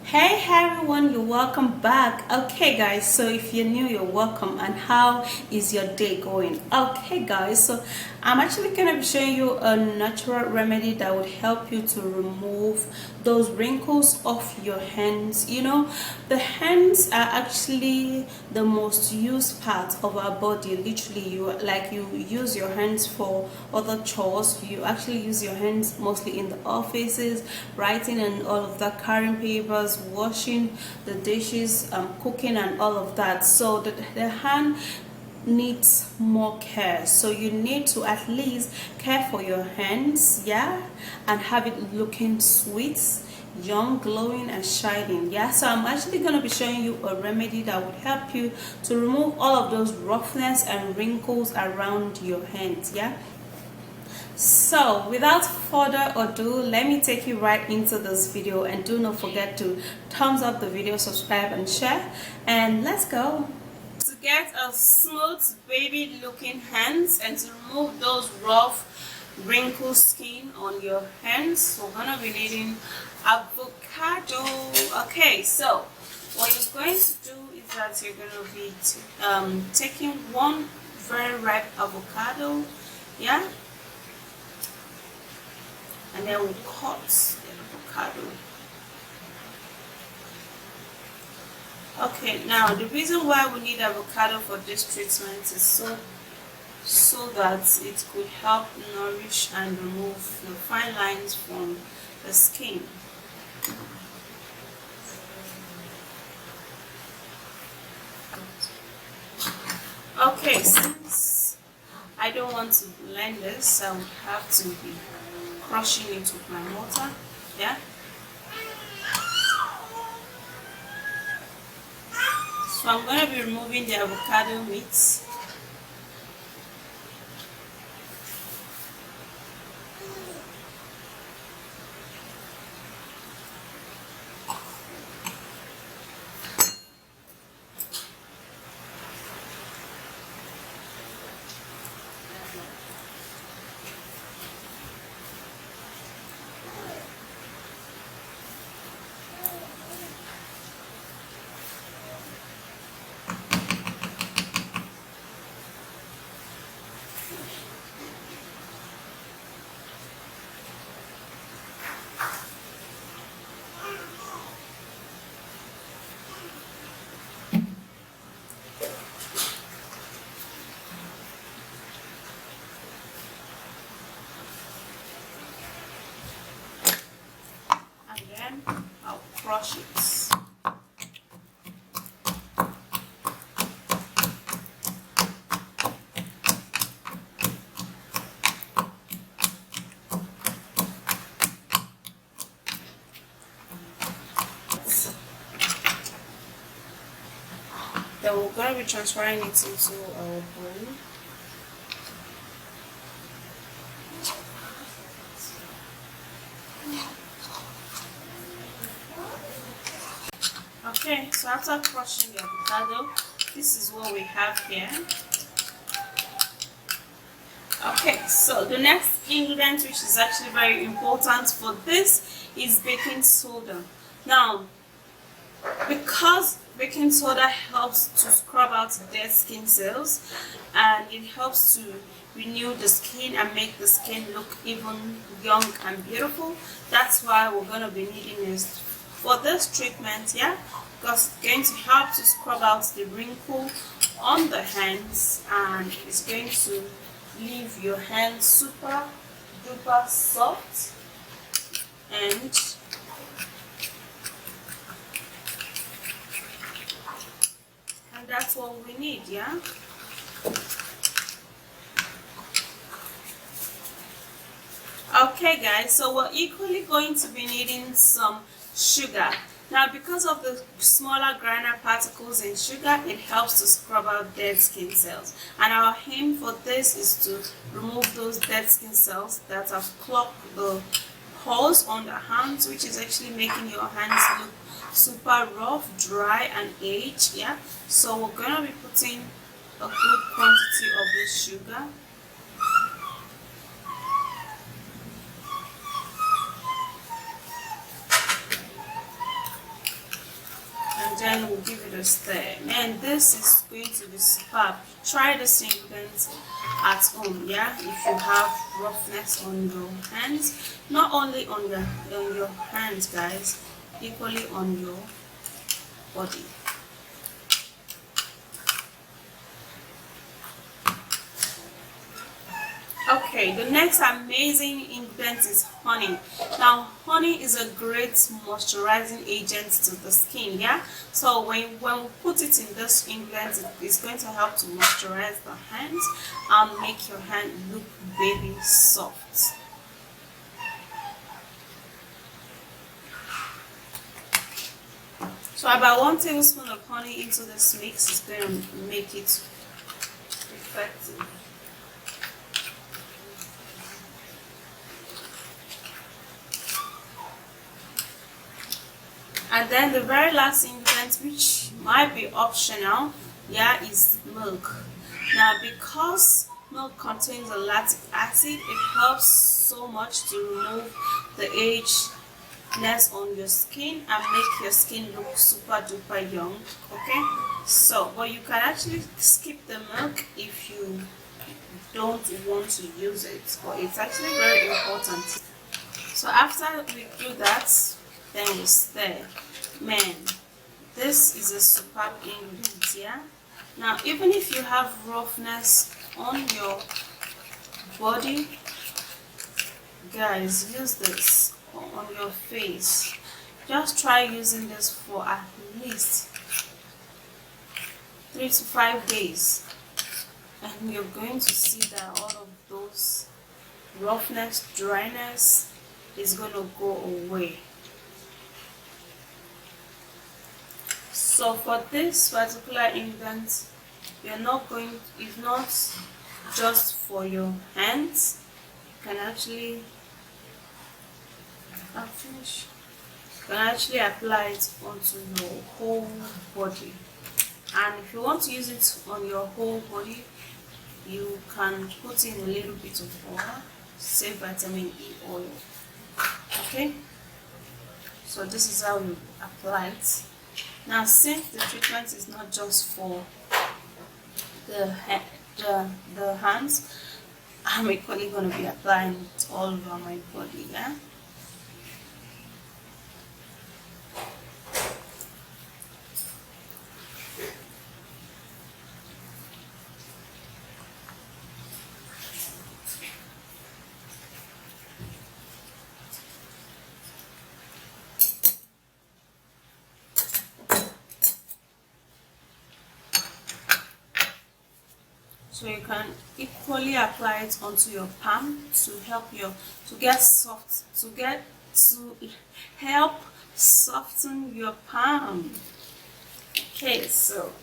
Hey everyone, you're welcome back. Okay, guys, so if you're new, you're welcome. And how is your day going? Okay, guys, so I'm actually going to be showing you a natural remedy that would help you to remove those wrinkles off your hands. The hands are actually the most used part of our body. Literally, you use your hands for other chores. You actually use your hands mostly in the offices, writing and all of that, carrying papers, washing the dishes, cooking and all of that. So the hand needs more care, so you need to at least care for your hands, yeah, and have it looking sweet, young, glowing and shining. Yeah, so I'm actually going to be showing you a remedy that would help you to remove all of those roughness and wrinkles around your hands. Yeah, so without further ado, let me take you right into this video, and do not forget to thumbs up the video, subscribe and share, and let's go. To get a smooth baby looking hands and to remove those rough wrinkled skin on your hands, we're gonna be needing avocado. Okay, so what you're going to do is that you're gonna be taking one very ripe avocado, yeah, and then we cut the avocado. Okay, now the reason why we need avocado for this treatment is so that it could help nourish and remove the fine lines from the skin. Okay, since I don't want to blend this, I would have to be crushing it with my mortar. Yeah. So I'm going to be removing the avocado meat. And then I'll crush it. Then we're going to be transferring it into our bowl. Okay, so after crushing the avocado, this is what we have here. Okay, so the next ingredient, which is actually very important for this, is baking soda. Now, because baking soda helps to scrub out dead skin cells, and it helps to renew the skin and make the skin look even young and beautiful, that's why we're going to be needing this for this treatment. Yeah, because it's going to help to scrub out the wrinkle on the hands, and it's going to leave your hands super duper soft, and that's what we need. Yeah. Okay guys, so we're equally going to be needing some sugar. Now, because of the smaller granular particles in sugar, it helps to scrub out dead skin cells, and our aim for this is to remove those dead skin cells that have clogged the pores on the hands, which is actually making your hands look super rough, dry and aged. Yeah, so we're going to be putting a good quantity of this sugar. then we'll give it a stir. And this is going to be superb. Try this ingredient at home, yeah, if you have roughness on your hands, not only on your hands guys, equally on your body. Okay, the next amazing ingredient is honey. Now, honey is a great moisturizing agent to the skin, yeah? So when we put it in this ingredient, it's going to help to moisturize the hands and make your hand look very soft. So about 1 tablespoon of honey into this mix is going to make it effective. And then the very last ingredient, which might be optional, yeah, is milk. Now, because milk contains a lactic acid, it helps so much to remove the ageness on your skin and make your skin look super duper young. Okay, so but you can actually skip the milk if you don't want to use it, but it's actually very important. So after we do that, then we stir. Man, this is a superb ingredient, yeah? Now, even if you have roughness on your body, guys, use this on your face. Just try using this for at least 3 to 5 days, and you're going to see that all of those roughness, dryness is going to go away. So for this particular ingredient, it's not just for your hands. You can actually apply it onto your whole body. And if you want to use it on your whole body, you can put in a little bit of oil, say vitamin E oil. Okay, so this is how you apply it. Now, since the treatment is not just for the hands, I'm equally going to be applying it all over my body, yeah? So you can equally apply it onto your palm to help help soften your palm. Okay, so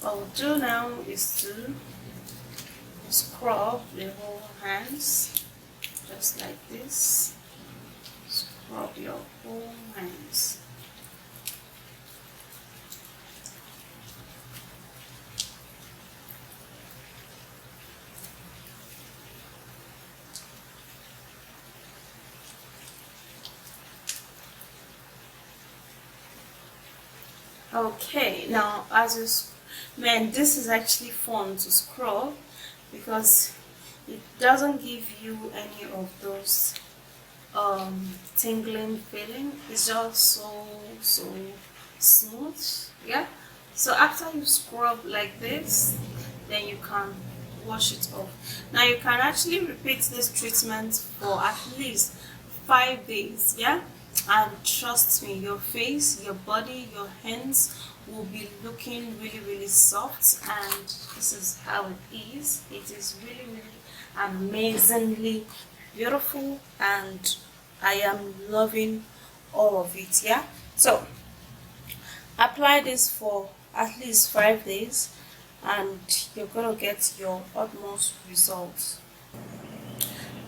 what we'll do now is to scrub the whole hands, just like this. Scrub your whole hands. Okay, now man, this is actually fun to scrub because it doesn't give you any of those tingling feeling. It's just so smooth, yeah? So after you scrub like this, then you can wash it off. Now you can actually repeat this treatment for at least 5 days, yeah? And trust me, your face, your body, your hands will be looking really soft, and this is how it is. It is really amazingly beautiful, and I am loving all of it, yeah? So apply this for at least 5 days and you're gonna get your utmost results.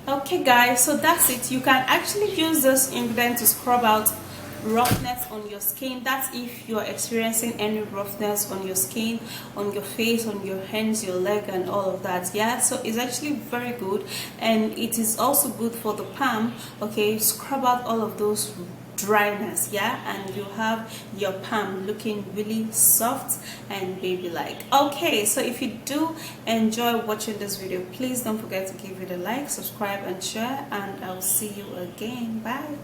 Okay guys, so that's it. You can actually use this ingredient to scrub out roughness on your skin. That's if you're experiencing any roughness on your skin, on your face, on your hands, your leg, and all of that. Yeah, so it's actually very good, and it is also good for the palm. Okay, scrub out all of those dryness, yeah, and you have your palm looking really soft and baby like. Okay, so if you do enjoy watching this video, please don't forget to give it a like, subscribe and share, and I'll see you again. Bye.